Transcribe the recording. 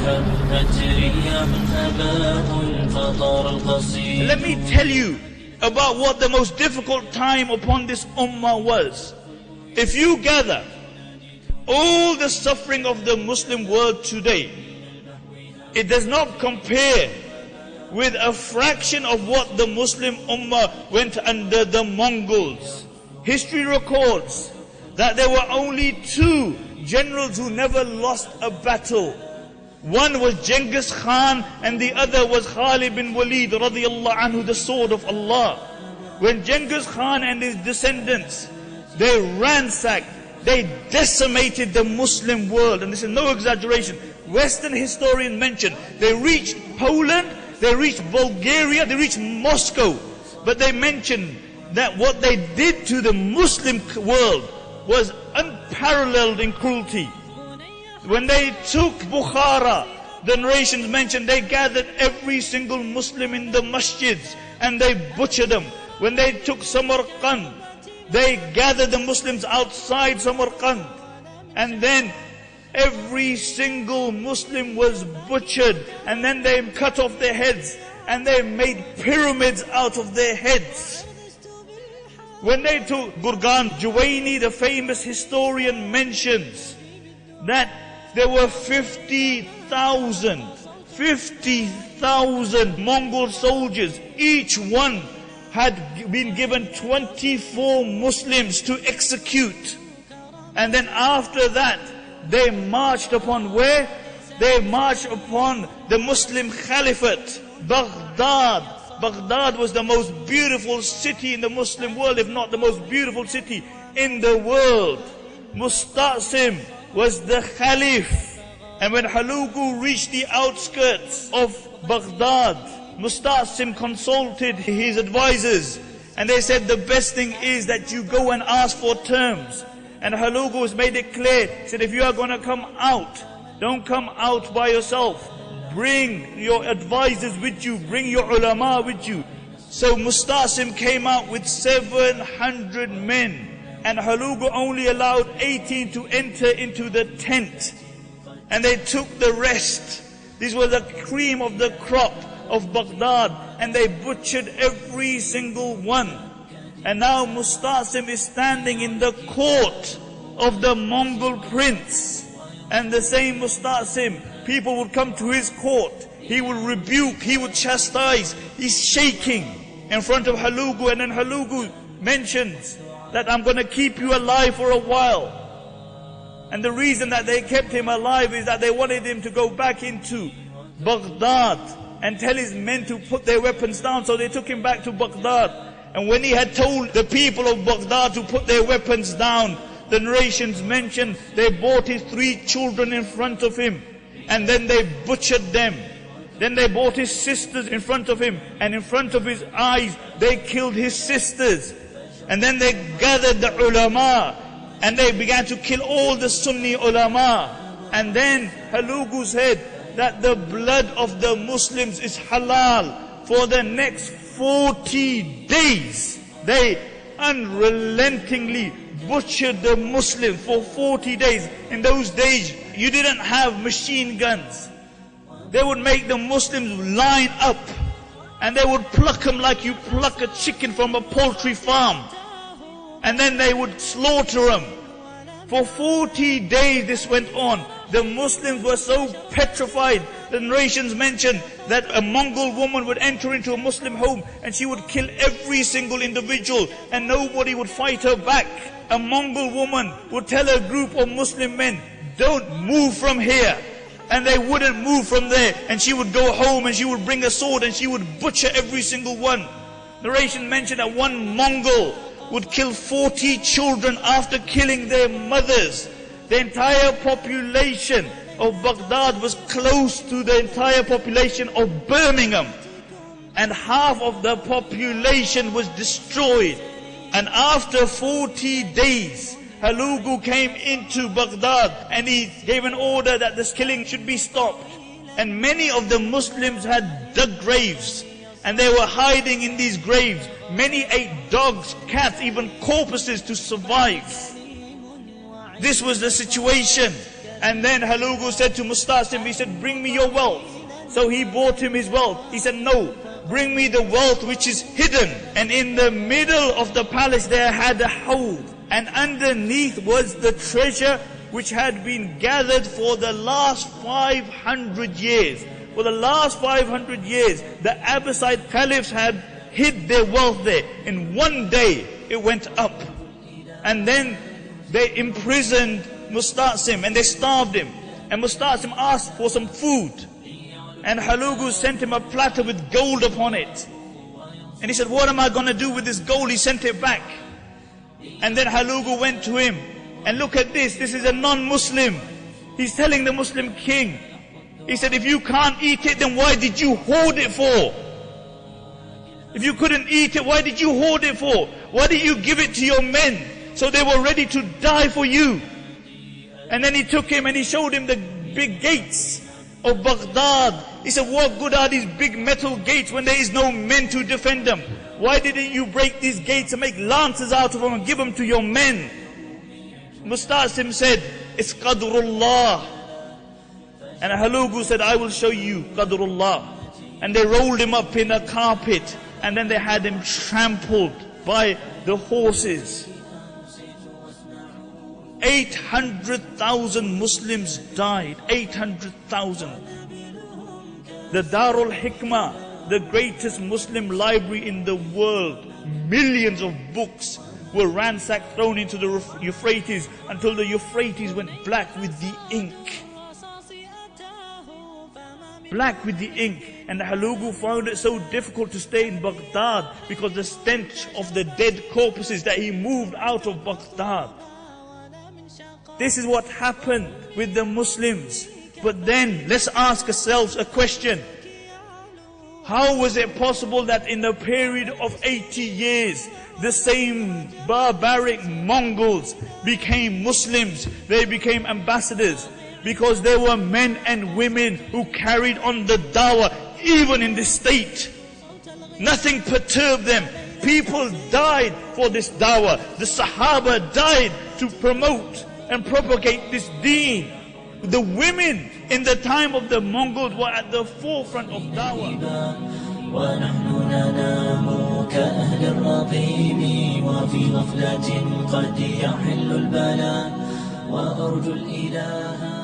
Let me tell you about what the most difficult time upon this ummah was. If you gather all the suffering of the Muslim world today, it does not compare with a fraction of what the Muslim ummah went under the Mongols. History records that there were only two generals who never lost a battle. One was Genghis Khan and the other was Khalid bin Walid radiyallahu anhu, the sword of Allah. When Genghis Khan and his descendants, they ransacked, they decimated the Muslim world, and this is no exaggeration. Western historians mention they reached Poland, they reached Bulgaria, they reached Moscow, but they mention that what they did to the Muslim world was unparalleled in cruelty. When they took Bukhara, the narrations mention they gathered every single Muslim in the masjids and they butchered them. When they took Samarkand, they gathered the Muslims outside Samarkand, and then every single Muslim was butchered, and then they cut off their heads and they made pyramids out of their heads. When they took Gurgan, Juwaini, the famous historian, mentions that there were 50,000 Mongol soldiers. Each one had been given 24 Muslims to execute. And then after that, they marched upon where? They marched upon the Muslim Caliphate, Baghdad. Baghdad was the most beautiful city in the Muslim world, if not the most beautiful city in the world. Musta'sim was the Caliph. And when Hulagu reached the outskirts of Baghdad, Musta'sim consulted his advisors, and they said the best thing is that you go and ask for terms. And Hulagu has made it clear, he said, if you are going to come out, don't come out by yourself. Bring your advisors with you, bring your ulama with you. So Musta'sim came out with 700 men, and Hulagu only allowed 18 to enter into the tent. And they took the rest. This was the cream of the crop of Baghdad, and they butchered every single one. And now Musta'sim is standing in the court of the Mongol prince. And the same Musta'sim, people would come to his court, he would rebuke, he would chastise, he's shaking in front of Hulagu. And then Hulagu mentions that I'm going to keep you alive for a while. And the reason that they kept him alive is that they wanted him to go back into Baghdad and tell his men to put their weapons down. So they took him back to Baghdad. And when he had told the people of Baghdad to put their weapons down, the narrations mention they brought his 3 children in front of him, and then they butchered them. Then they brought his sisters in front of him, and in front of his eyes they killed his sisters. And then they gathered the ulama, and they began to kill all the Sunni ulama. And then Hulagu said that the blood of the Muslims is halal. For the next 40 days, they unrelentingly butchered the Muslims for 40 days. In those days, you didn't have machine guns. They would make the Muslims line up, and they would pluck them like you pluck a chicken from a poultry farm. And then they would slaughter them. For 40 days this went on. The Muslims were so petrified. The narrations mention that a Mongol woman would enter into a Muslim home and she would kill every single individual, and nobody would fight her back. A Mongol woman would tell a group of Muslim men, don't move from here. And they wouldn't move from there. And she would go home and she would bring a sword and she would butcher every single one. Narration mentioned that one Mongol would kill 40 children after killing their mothers. The entire population of Baghdad was close to the entire population of Birmingham. And half of the population was destroyed. And after 40 days, Hulagu came into Baghdad and he gave an order that this killing should be stopped. And many of the Muslims had dug graves, and they were hiding in these graves. Many ate dogs, cats, even corpses to survive. This was the situation. And then Hulagu said to Musta'sim, he said, bring me your wealth. So he brought him his wealth. He said, no, bring me the wealth which is hidden. And in the middle of the palace there had a hawd. And underneath was the treasure which had been gathered for the last 500 years. For the last 500 years, the Abbasid caliphs had hid their wealth there. In one day, it went up. And then they imprisoned Musta'sim and they starved him. And Musta'sim asked for some food. And Hulagu sent him a platter with gold upon it. And he said, what am I going to do with this gold? He sent it back. And then Hulagu went to him. And look at this. This is a non-Muslim. He's telling the Muslim king. He said, if you can't eat it, then why did you hoard it for? If you couldn't eat it, why did you hoard it for? Why did you give it to your men? So they were ready to die for you. And then he took him and he showed him the big gates of Baghdad. He said, what good are these big metal gates when there is no men to defend them? Why didn't you break these gates and make lances out of them and give them to your men? Musta'sim said, it's Qadrullah. And Hulagu said, I will show you Qadrullah. And they rolled him up in a carpet. And then they had him trampled by the horses. 800,000 Muslims died. 800,000. The Darul Hikmah, the greatest Muslim library in the world, millions of books were ransacked, thrown into the Euphrates until the Euphrates went black with the ink. Black with the ink. And Hulagu found it so difficult to stay in Baghdad because the stench of the dead corpses that he moved out of Baghdad. This is what happened with the Muslims. But then, let's ask ourselves a question. How was it possible that in a period of 80 years, the same barbaric Mongols became Muslims? They became ambassadors. Because there were men and women who carried on the dawah, even in this state. Nothing perturbed them. People died for this dawah. The Sahaba died to promote and propagate this deen. The women in the time of the Mongols were at the forefront of dawah. ونحن ننام كأهل الرقيم وفي غفلة قد يحل البلاء وأرجو الإله